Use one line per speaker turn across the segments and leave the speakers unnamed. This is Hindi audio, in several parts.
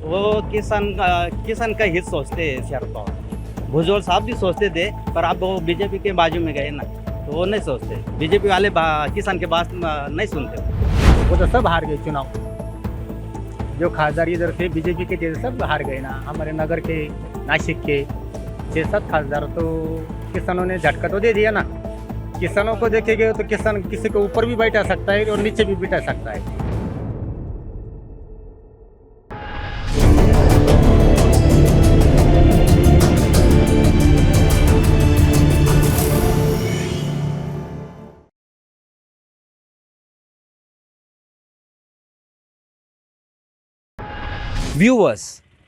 वो किसान का हित सोचते हैं शरद पवार। भुजबल साहब भी सोचते थे, पर अब वो बीजेपी के बाजू में गए ना, तो वो नहीं सोचते। बीजेपी वाले किसान के बात नहीं सुनते।
वो तो सब हार गए चुनाव। जो खासदार इधर थे बीजेपी के थे सब हार गए ना। हमारे नगर के, नासिक के 6-7 खासदार तो किसानों ने झटका तो दे दिया ना। किसानों को देखेंगे तो किसान किसी को ऊपर भी बैठा सकता है और नीचे भी बैठा सकता है।
Viewers,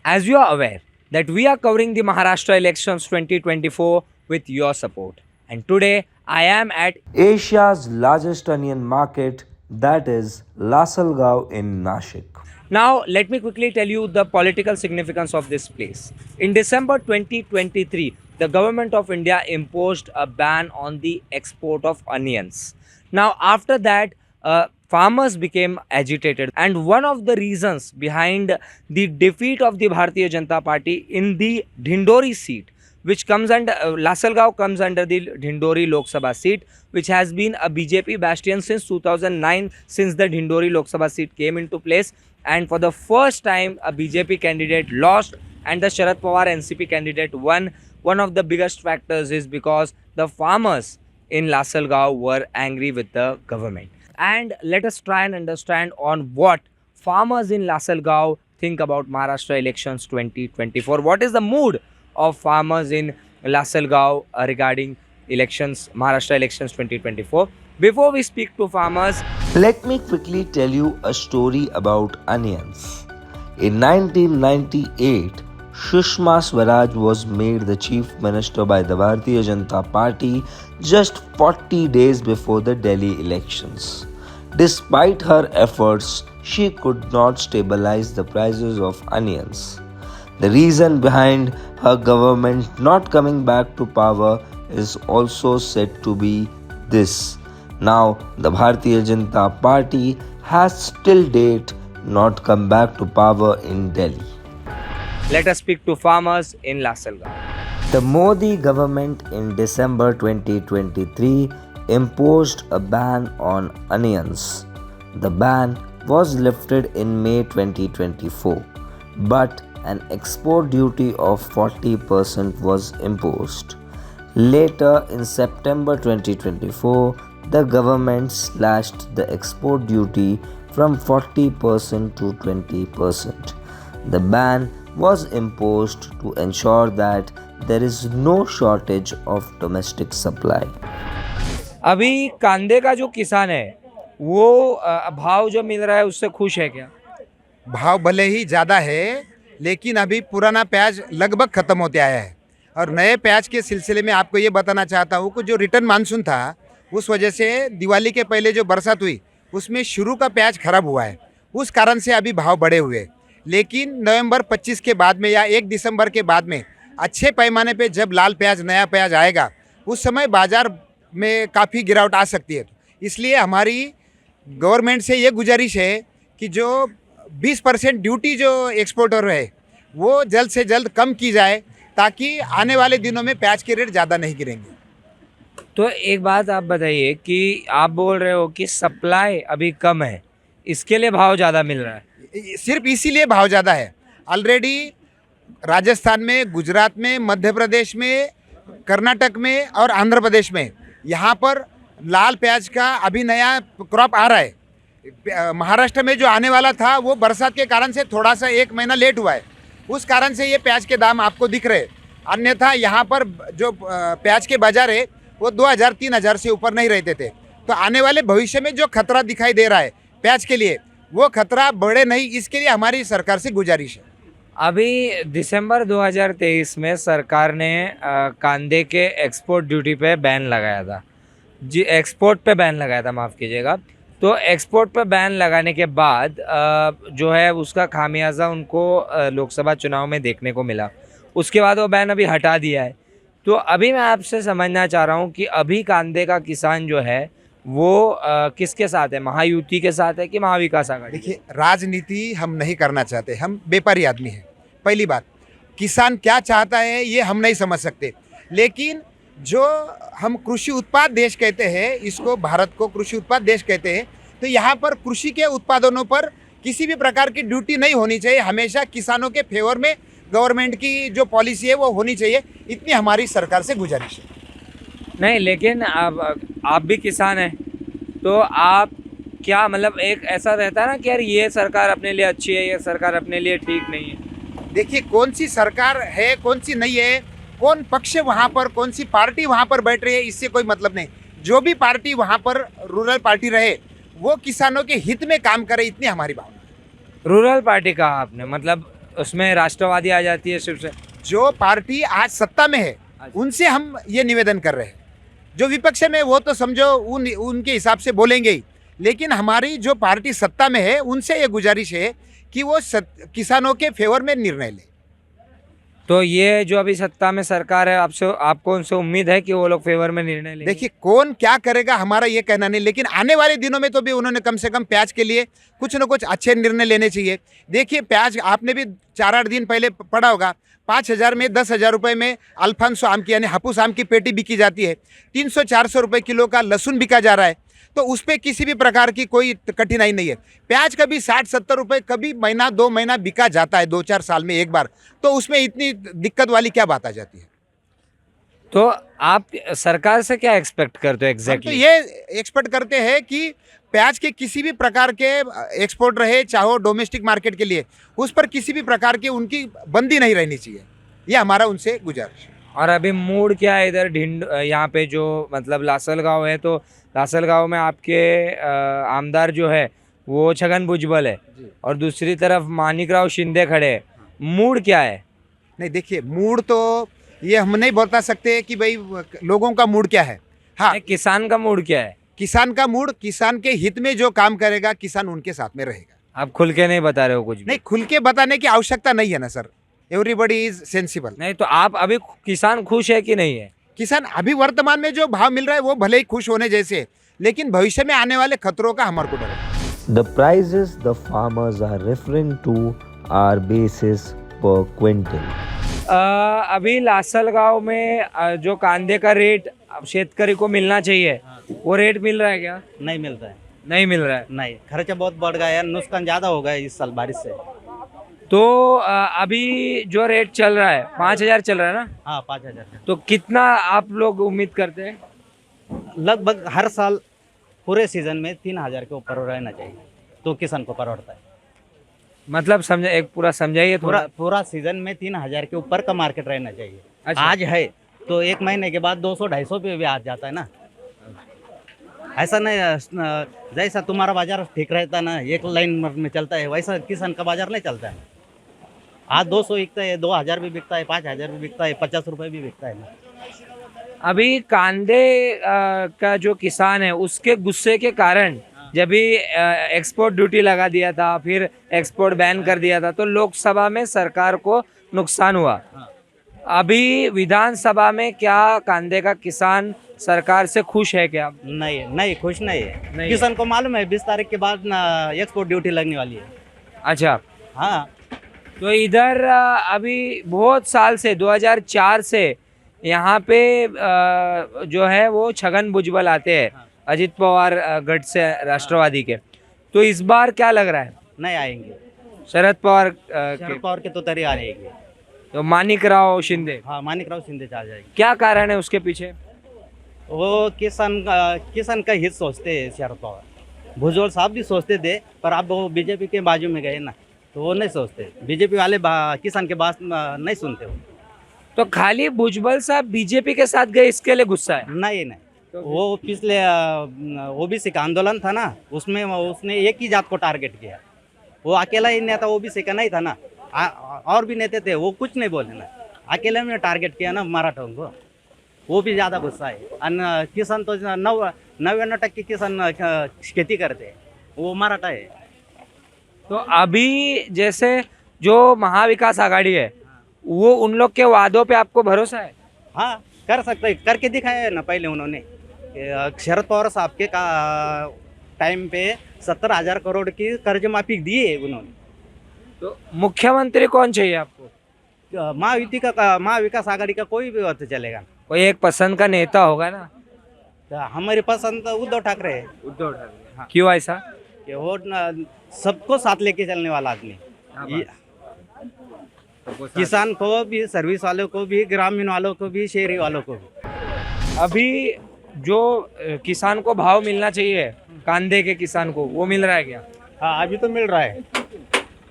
as you are aware that we are covering the Maharashtra elections 2024 with your support. And today I am at
Asia's largest onion market, that is Lasalgaon in Nashik.
Now, let me quickly tell you the political significance of this place. In December 2023, the government of India imposed a ban on the export of onions. Now, after that, farmers became agitated, and one of the reasons behind the defeat of the Bharatiya Janata Party in the Dhindori seat, which comes under Lasalgaon comes under the Dhindori Lok Sabha seat, which has been a BJP bastion since 2009, since the Dhindori Lok Sabha seat came into place. And for the first time, a BJP candidate lost and the Sharad Pawar NCP candidate won. One of the biggest factors is because the farmers in Lasalgaon were angry with the government. And let us try and understand on what farmers in Lasalgaon think about Maharashtra elections 2024. What is the mood of farmers in Lasalgaon regarding elections, Maharashtra elections 2024? Before we speak to farmers,
Let me quickly tell you a story about onions. In 1998, Sushma Swaraj was made the chief minister by the Bharatiya Janata Party just 40 days before the Delhi elections. Despite her efforts, she could not stabilize the prices of onions. The reason behind her government not coming back to power is also said to be this. Now, the Bharatiya Janata Party has till date not come back to power in Delhi.
let us speak to farmers in Lasalgaon.
The Modi government in December 2023 imposed a ban on onions. The ban was lifted in May 2024, but an export duty of 40% was imposed. Later in September 2024, the government slashed the export duty from 40% to 20%. The ban was imposed to ensure that there is no shortage of domestic supply.
अभी कांदे का जो किसान है वो भाव जो मिल रहा है उससे खुश है क्या?
भाव भले ही ज़्यादा है, लेकिन अभी पुराना प्याज लगभग ख़त्म होते आया है। और नए प्याज के सिलसिले में आपको ये बताना चाहता हूँ कि जो रिटर्न मानसून था, उस वजह से दिवाली के पहले जो बरसात हुई उसमें शुरू का प्याज खराब हुआ है। उस कारण से अभी भाव बढ़े हुए। लेकिन नवंबर 25 के बाद में या 1 दिसंबर के बाद में अच्छे पैमाने पे जब लाल प्याज, नया प्याज आएगा, उस समय बाज़ार में काफ़ी गिरावट आ सकती है। इसलिए हमारी गवर्नमेंट से ये गुजारिश है कि जो 20% ड्यूटी जो एक्सपोर्टर है वो जल्द से जल्द कम की जाए, ताकि आने वाले दिनों में प्याज के रेट ज़्यादा नहीं गिरेंगे।
तो एक बात आप बताइए कि आप बोल रहे हो कि सप्लाई अभी कम है, इसके लिए भाव ज़्यादा मिल रहा है।
सिर्फ इसीलिए भाव ज़्यादा है। ऑलरेडी राजस्थान में, गुजरात में, मध्य प्रदेश में, कर्नाटक में और आंध्र प्रदेश में यहाँ पर लाल प्याज का अभी नया क्रॉप आ रहा है। महाराष्ट्र में जो आने वाला था वो बरसात के कारण से थोड़ा सा 1 महीना लेट हुआ है। उस कारण से ये प्याज के दाम आपको दिख रहे। अन्यथा यहाँ पर जो प्याज के बाज़ार है वो 2000-3000 से ऊपर नहीं रहते थे। तो आने वाले भविष्य में जो खतरा दिखाई दे रहा है प्याज के लिए, वो खतरा बढ़े नहीं, इसके लिए हमारी सरकार से गुजारिश है।
अभी दिसंबर 2023 में सरकार ने कांदे के एक्सपोर्ट ड्यूटी पे बैन लगाया था, जी एक्सपोर्ट पे बैन लगाया था, माफ़ कीजिएगा। तो एक्सपोर्ट पे बैन लगाने के बाद जो है उसका खामियाजा उनको लोकसभा चुनाव में देखने को मिला। उसके बाद वो बैन अभी हटा दिया है। तो अभी मैं आपसे समझना चाह रहा हूँ कि अभी कांदे का किसान जो है वो किसके साथ है? महायुति के साथ है कि महाविकास आघाड़ी?
देखिए, राजनीति हम नहीं करना चाहते, हम व्यापारी आदमी हैं। पहली बात, किसान क्या चाहता है ये हम नहीं समझ सकते, लेकिन जो हम कृषि उत्पाद देश कहते हैं, इसको भारत को कृषि उत्पाद देश कहते हैं, तो यहाँ पर कृषि के उत्पादनों पर किसी भी प्रकार की ड्यूटी नहीं होनी चाहिए। हमेशा किसानों के फेवर में गवर्नमेंट की जो पॉलिसी है वो होनी चाहिए, इतनी हमारी सरकार से गुजारिश है।
नहीं, लेकिन आप भी किसान हैं, तो आप क्या मतलब एक ऐसा रहता है ना कि यार ये सरकार अपने लिए अच्छी है, ये सरकार अपने लिए ठीक नहीं है?
देखिए, कौन सी सरकार है, कौन सी नहीं है, कौन पक्ष वहाँ पर, कौन सी पार्टी वहाँ पर बैठ रही है, इससे कोई मतलब नहीं। जो भी पार्टी वहाँ पर रूरल पार्टी रहे, वो किसानों के हित में काम करे, इतनी हमारी भावना है।
रूरल पार्टी कहा आपने, मतलब उसमें राष्ट्रवादी आ जाती है शिवसेना?
जो पार्टी आज सत्ता में है, उनसे हम ये निवेदन कर रहे हैं। जो विपक्ष में वो तो समझो उनके हिसाब से बोलेंगे ही, लेकिन हमारी जो पार्टी सत्ता में है उनसे ये गुजारिश है कि वो किसानों के फेवर में निर्णय ले।
तो ये जो अभी सत्ता में सरकार है, आपको उनसे उम्मीद है कि वो लोग फेवर में निर्णय लेंगे?
देखिए, कौन क्या करेगा हमारा ये कहना नहीं, लेकिन आने वाले दिनों में तो भी उन्होंने कम से कम प्याज के लिए कुछ न कुछ अच्छे निर्णय लेने चाहिए। देखिए, प्याज आपने भी 4-8 दिन पहले पढ़ा होगा, 5,000 में 10,000 रुपये में अल्फांसो आम की यानी हापुस आम की पेटी बिकी जाती है। 300-400 रुपये किलो का लहसुन बिका जा रहा है, तो उस पर किसी भी प्रकार की कोई कठिनाई नहीं है। प्याज कभी 60-70 रुपये, कभी महीना 2 महीना बिका जाता है, 2-4 साल में एक बार, तो उसमें इतनी दिक्कत वाली क्या बात आ जाती है?
तो आप सरकार से क्या एक्सपेक्ट करते हो
हम तो
एग्जैक्टली?
ये एक्सपेक्ट करते हैं कि प्याज के किसी भी प्रकार के एक्सपोर्ट रहे, चाहे डोमेस्टिक मार्केट के लिए, उस पर किसी भी प्रकार की उनकी बंदी नहीं रहनी चाहिए। ये हमारा उनसे गुजारिश है।
और अभी मूड क्या है इधर यहाँ पे जो मतलब लासलगांव है, तो लासलगांव में आपके आमदार जो है वो छगन भुजबल है और दूसरी तरफ मानिकराव शिंदे खड़े हैं। मूड क्या है?
नहीं, देखिए, मूड तो ये हम नहीं बता सकते कि भाई लोगों का मूड क्या है। हाँ,
किसान का मूड क्या है?
किसान का मूड, किसान के हित में जो काम करेगा, किसान उनके साथ में रहेगा।
आप खुल के नहीं बता रहे हो कुछ भी?
नहीं, खुल के बताने की आवश्यकता नहीं है ना सर, एवरीबडी इज सेंसिबल।
नहीं, तो आप अभी किसान खुश है कि नहीं है?
किसान अभी वर्तमान में जो भाव मिल रहा है वो भले ही खुश होने जैसे है, लेकिन भविष्य में आने वाले खतरों का हमारे को डर है।
The prices the farmers are referring to are basis per quintal.
अभी लासलगांव में जो कांदे का रेट अब शेतकरी को मिलना चाहिए, वो रेट मिल रहा है क्या?
नहीं मिलता है।
नहीं मिल रहा है।
नहीं, खर्चा बहुत बढ़ गया है, नुकसान ज़्यादा हो गया इस साल बारिश से।
तो अभी जो रेट चल रहा है 5,000 चल रहा है ना?
हाँ, 5,000।
तो कितना आप लोग उम्मीद करते हैं?
लगभग हर साल पूरे सीजन में 3,000 के ऊपर रहना चाहिए, तो किसान को परवड़ता है।
मतलब समझे, एक पूरा समझाइए थोड़ा।
पूरा सीजन में 3,000 के ऊपर का मार्केट रहना चाहिए।
अच्छा।
आज है तो एक महीने के बाद 200-250 पे भी आ जाता है ना। ऐसा नहीं, जैसा तुम्हारा बाजार ठीक रहता है ना, एक लाइन में चलता है, वैसा किसान का बाजार नहीं चलता है। आज 200 बिकता है, 2,000 भी बिकता है, 5,000 भी बिकता है, 50 रुपये भी बिकता है ना।
अभी कांदे का जो किसान है उसके गुस्से के कारण जब भी एक्सपोर्ट ड्यूटी लगा दिया था, फिर एक्सपोर्ट बैन कर दिया था, तो लोकसभा में सरकार को नुकसान हुआ। अभी विधानसभा में क्या कांदे का किसान सरकार से खुश है क्या?
नहीं, खुश नहीं है।
नहीं।
किसान को मालूम है 20 तारीख के बाद एक्सपोर्ट ड्यूटी लगने वाली है।
अच्छा,
हाँ,
तो इधर अभी बहुत साल से 2004 से यहाँ पे जो है वो छगन भुजबल आते हैं, अजित पवार गढ़ से राष्ट्रवादी के। तो इस बार क्या लग रहा है?
नहीं आएंगे।
शरद पवार
शरद पवार के तो तरी आ रहेगी।
तो मानिकराव शिंदे,
हाँ, मानिकराव शिंदे आ जाएगी।
क्या कारण है उसके पीछे?
वो किसान का हित सोचते हैं शरद पवार। भुजबल साहब भी सोचते थे, पर अब वो बीजेपी के बाजू में गए ना, तो वो नहीं सोचते। बीजेपी वाले किसान के बात नहीं सुनते वो।
तो खाली भुजबल साहब बीजेपी के साथ गए इसके लिए गुस्सा है?
नहीं, वो पिछले ओबीसी का आंदोलन था ना, उसमें उसने एक ही जात को टारगेट किया। वो अकेला ही नेता ओबीसी का नहीं था ना, और भी नेता थे, वो कुछ नहीं बोले ना, अकेले में टारगेट किया ना मराठों को। वो भी ज़्यादा गुस्सा है। और किसान तो 99% किसान खेती करते हैं, वो मराठा है।
तो अभी जैसे जो महाविकास आघाड़ी है, वो उन लोग के वादों पे आपको भरोसा है?
हाँ, कर सकते, करके दिखाया है ना पहले उन्होंने। शरद पवार साहब के टाइम पे 70,000 करोड़ की कर्ज माफी दी है उन्होंने।
तो मुख्यमंत्री कौन चाहिए आपको?
महायुति का महाविकास आघाड़ी का कोई भी वक्त चलेगा।
कोई एक पसंद का नेता होगा ना?
तो हमारी पसंद तो उद्धव ठाकरे है।
उद्धव ठाकरे। हाँ। क्यों ऐसा?
कि वो सबको साथ लेके चलने वाला आदमी। ये किसान को भी, सर्विस वालों को भी, ग्रामीण वालों को भी, शहरी वालों को भी।
अभी जो किसान को भाव मिलना चाहिए, कांदे के किसान को, वो मिल रहा है क्या?
हाँ अभी तो मिल रहा है।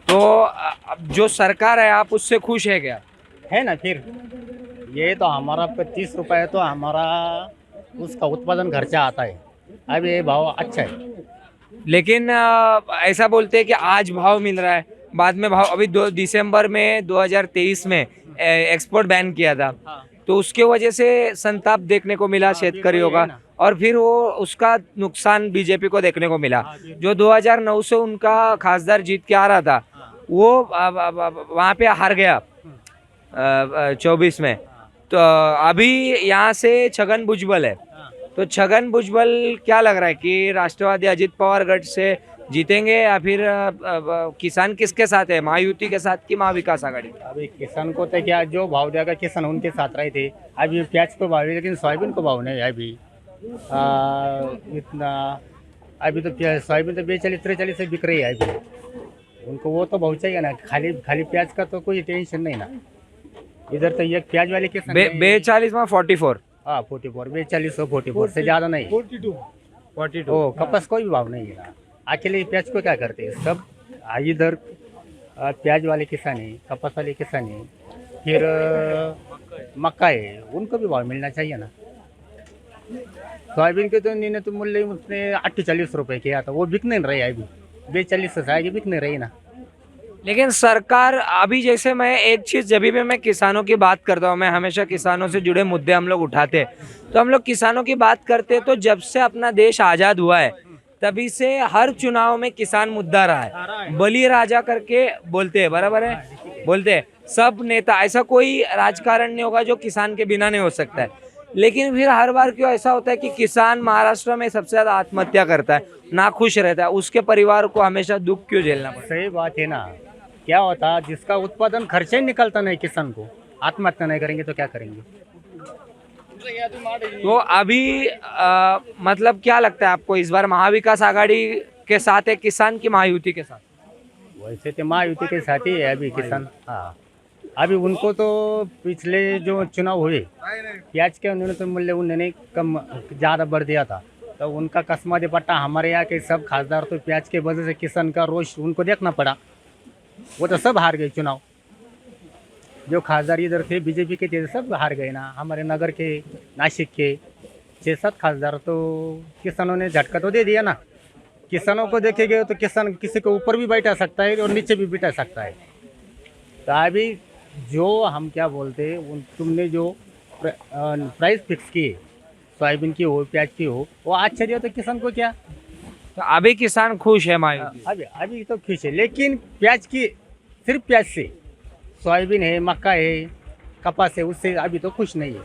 तो अब जो सरकार है, आप उससे खुश है क्या?
है ना, फिर ये तो हमारा 25 रुपये तो हमारा उसका उत्पादन खर्चा आता है। अब ये भाव अच्छा है।
लेकिन ऐसा बोलते हैं कि आज भाव मिल रहा है, बाद में भाव। अभी 2 दिसंबर में 2023 में एक्सपोर्ट बैन किया था, तो उसके वजह से संताप देखने को मिला शेतकरियों का, और फिर वो उसका नुकसान बीजेपी को देखने को मिला। जो 2009 से उनका खासदार जीत के आ रहा था, वो वहाँ पे हार गया 24 में। तो अभी यहाँ से छगन भुजबल है। तो छगन भुजबल, क्या लग रहा है कि राष्ट्रवादी अजित पवार गढ़ से जीतेंगे, या फिर किसान किसके साथ है, महायुति के साथ कि महाविकास आघाड़ी?
अभी किसान को तो क्या, जो भाव देगा किसान उनके साथ रहे थे। अभी प्याज को भाव है, लेकिन सोयाबीन को भाव नहीं है अभी इतना। अभी तो सोयाबीन तो 42-43 से बिक रही है अभी। उनको वो तो भाव चाहिए ना। खाली खाली प्याज का तो कोई टेंशन नहीं ना। इधर तो एक प्याज वाले किसान
42 में 44।
हाँ 44, 42-44 से ज़्यादा नहीं।
42।
ओ कपास कोई भी भाव नहीं है ना। अकेले प्याज को क्या करते हैं सब, इधर प्याज वाले किसान है, कपास वाले किसान है, फिर मक्का है, उनको भी भाव मिलना चाहिए ना। सोयाबीन के तो न्यूनतम मूल्य उसने 48 रुपये किया था, वो बिक नहीं रही है अभी। 42 से आगे बिक नहीं रही ना।
लेकिन सरकार अभी, जैसे मैं एक चीज़, जब भी मैं किसानों की बात करता हूँ, मैं हमेशा किसानों से जुड़े मुद्दे हम लोग उठाते हैं। तो हम लोग किसानों की बात करते हैं, तो जब से अपना देश आज़ाद हुआ है तभी से हर चुनाव में किसान मुद्दा रहा है। बलि राजा करके बोलते हैं, बराबर है, बोलते हैं सब नेता। ऐसा कोई राजकारण नहीं होगा जो किसान के बिना नहीं हो सकता है। लेकिन फिर हर बार क्यों ऐसा होता है कि किसान महाराष्ट्र में सबसे ज़्यादा आत्महत्या करता है, नाखुश रहता है, उसके परिवार को हमेशा दुख क्यों झेलना पड़ता है?
सही बात है ना। क्या होता, जिसका उत्पादन खर्चा ही निकलता नहीं, किसान को आत्महत्या नहीं करेंगे तो क्या करेंगे?
तो अभी मतलब क्या लगता है आपको, इस बार महाविकास आघाड़ी के साथ है किसान की महायुति के साथ?
वैसे तो महायुति के साथ ही है अभी किसान। हाँ अभी उनको तो पिछले जो चुनाव हुए, प्याज के न्यूनतम मूल्य उन्होंने कम ज़्यादा बढ़ दिया था, तो उनका कसमा पट्टा। हमारे यहाँ के सब खासदार तो प्याज के वजह से किसान का रोष उनको देखना पड़ा, वो तो सब हार गए चुनाव। जो खासदार इधर थे बीजेपी के थे, सब हार गए ना। हमारे नगर के, नासिक के 6-7 खासदार तो किसानों ने झटका तो दे दिया ना। किसानों को देखेंगे तो किसान किसी को ऊपर भी बैठा सकता है और नीचे भी बैठा सकता है। तो अभी जो हम क्या बोलते हैं, तुमने जो प्राइस फिक्स किए, सोयाबीन की हो, प्याज की हो, वो अच्छा दिया तो किसान को क्या।
तो अभी किसान खुश है महायुति?
अभी तो खुश है, लेकिन प्याज की, सिर्फ प्याज से, सोयाबीन है, मक्का है, कपास है, उससे अभी तो खुश नहीं है।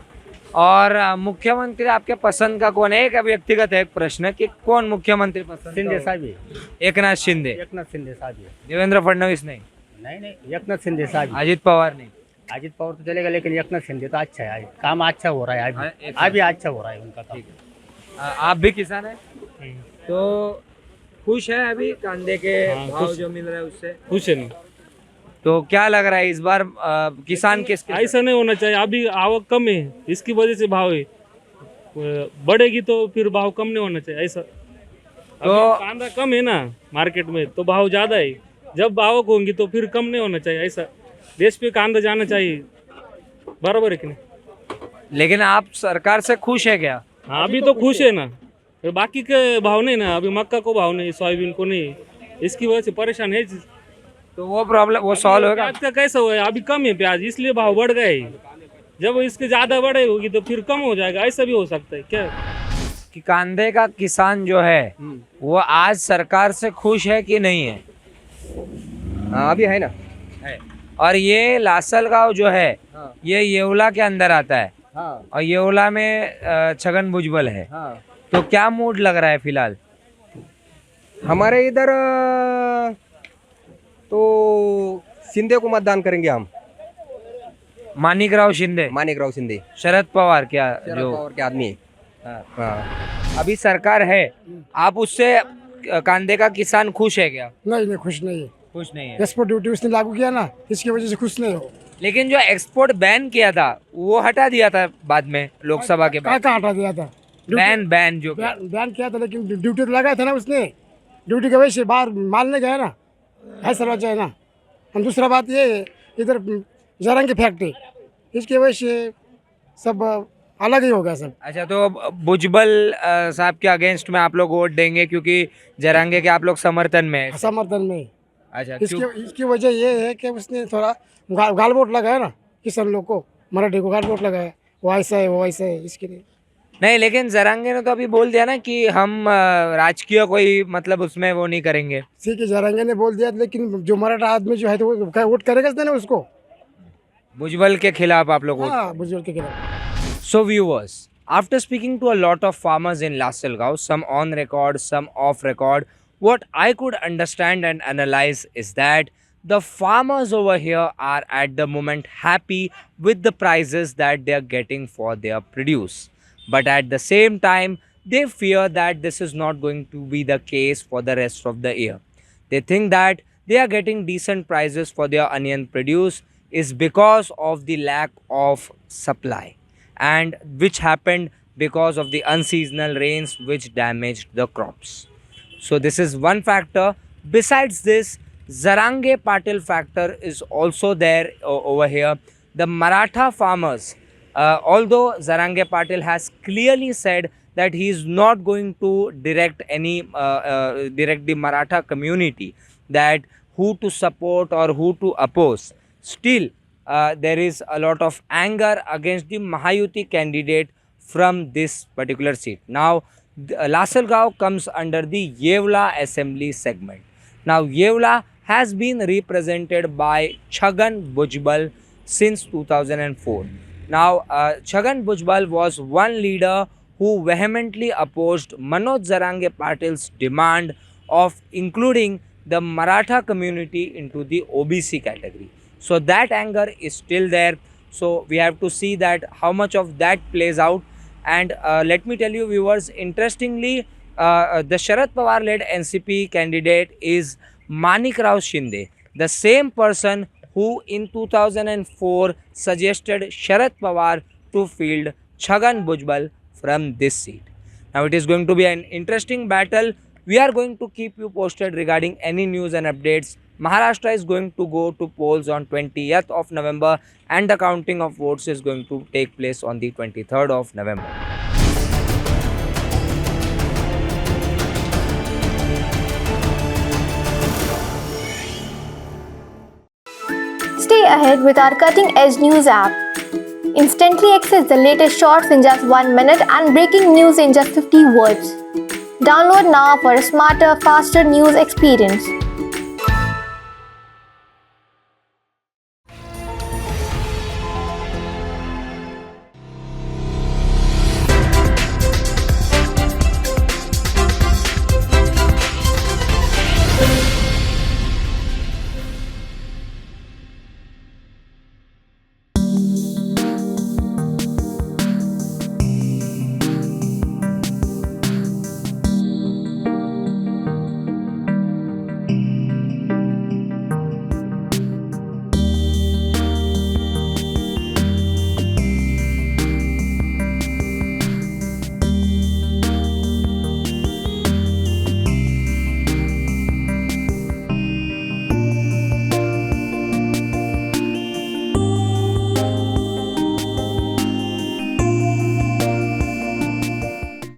और मुख्यमंत्री आपके पसंद का कौन है? एक व्यक्तिगत है एक प्रश्न कि कौन मुख्यमंत्री पसंद?
शिंदे साहब है।
एकनाथ शिंदे।
एकनाथ शिंदे साहब है।
देवेंद्र फडणवीस नहीं?
नहीं एकनाथ शिंदे साहब।
अजित पवार नहीं?
अजित पवार तो चलेगा, लेकिन एकनाथ शिंदे तो अच्छा है, काम अच्छा हो रहा है अभी अच्छा हो रहा है उनका काम।
आप भी किसान है, तो खुश है अभी कांदे के भाव जो मिल रहा है उससे?
खुश है नहीं।
तो क्या लग रहा है इस बार किसान किसके?
ऐसा नहीं होना चाहिए। अभी आवक कम है, इसकी वजह से भाव है, बढ़ेगी तो फिर भाव कम नहीं होना चाहिए ऐसा। तो कांदा कम है ना मार्केट में, तो भाव ज्यादा है। जब आवक होंगी तो फिर कम नहीं होना चाहिए ऐसा। देश पे कांदा जाना चाहिए, बराबर है कि नहीं?
लेकिन आप सरकार से खुश है क्या?
हाँ अभी तो खुश है ना, फिर बाकी के भाव नहीं ना। अभी मक्का को भाव नहीं, सोयाबीन को नहीं, इसकी वजह से परेशान है।
तो वो प्रॉब्लम वो सॉल्व होगा?
प्याज का कैसा हुआ है, अभी कम है प्याज, इसलिए भाव बढ़ गए। जब इसके ज्यादा बढ़े होगी तो फिर कम हो जाएगा, ऐसा भी हो सकता है क्या?
कि कांदे का किसान जो है वो आज सरकार से खुश है कि नहीं है?
अभी है ना।
है। और ये लासलगांव जो है, ये येवला के अंदर आता है,
हाँ
और येवला में छगन भुजबल है।
हाँ
तो क्या मूड लग रहा है फिलहाल?
हमारे इधर तो शिंदे को मतदान करेंगे हम।
मानिकराव शिंदे,
मानिकराव शिंदे,
शरद पवार क्या
शरद
जो
पवार के आदमी है।
हाँ।
हाँ।
अभी सरकार है, आप उससे कांदे का किसान खुश है क्या?
नहीं खुश नहीं है।
खुश नहीं है।
एक्सपोर्ट ड्यूटी उसने लागू किया ना, इसकी वजह से खुश नहीं हो।
लेकिन जो एक्सपोर्ट बैन किया था वो हटा दिया था बाद में, लोकसभा के बाद।
कहाँ हटा दिया था?
बैन जो
बैन किया था, लेकिन ड्यूटी तो लगाया था ना उसने। ड्यूटी की वजह से बाहर माल नहीं गया ना, ऐसा वजह है ना। हम दूसरा बात ये है, इधर जरंग की फैक्ट्री, इसकी वजह से सब अलग ही हो गया सब।
अच्छा, तो भुजबल साहब के अगेंस्ट में आप लोग वोट देंगे क्योंकि जरांगे के आप लोग समर्थन में है?
समर्थन में।
अच्छा,
इसकी वजह ये है कि उसने थोड़ा गाल वोट लगाया ना किसान लोग को, मराठी को गाल वोट लगाया, वो ऐसा है वो ऐसा है, इसके लिए।
नहीं, लेकिन जरांगे ने तो अभी बोल दिया ना कि हम राजकीय कोई मतलब उसमें वो नहीं करेंगे।
ठीक है, जरांगे ने बोल दिया, लेकिन जो मराठा आदमी जो है तो वो वोट करेगा ना उसको।
भुजबल के खिलाफ आप लोग वोट?
हाँ, बुजुर्ग के खिलाफ।
So viewers, after speaking to a lot of farmers in Lasselgaon, some on record, some off record, what I could understand and analyze is that the farmers over here are at the moment happy with the prices that they are getting for their produce. But at the same time, they fear that this is not going to be the case for the rest of the year. They think that they are getting decent prices for their onion produce is because of the lack of supply, and which happened because of the unseasonal rains which damaged the crops. So this is one factor. Besides this, Zarange Patil factor is also there over here. The Maratha farmers, although Zarange Patil has clearly said that he is not going to direct the Maratha community that who to support or who to oppose, still there is a lot of anger against the Mahayuti candidate from this particular seat. Now, Lasselgaon comes under the Yevla assembly segment. Now, Yevla has been represented by Chhagan Bhujbal since 2004. Now, Chhagan Bhujbal was one leader who vehemently opposed Manoj Zarange Patil's demand of including the Maratha community into the OBC category. So that anger is still there. So we have to see that how much of that plays out. And let me tell you viewers, interestingly, the Sharad Pawar led NCP candidate is Manikrao Shinde, the same person who in 2004 suggested Sharad Pawar to field Chhagan Bhujbal from this seat. Now it is going to be an interesting battle. We are going to keep you posted regarding any news and updates. Maharashtra is going to go to polls on 20th of November and the counting of votes is going to take place on the 23rd of November.
Stay ahead with our cutting-edge news app. Instantly access the latest shorts in just 1 minute and breaking news in just 50 words. Download now for a smarter, faster news experience.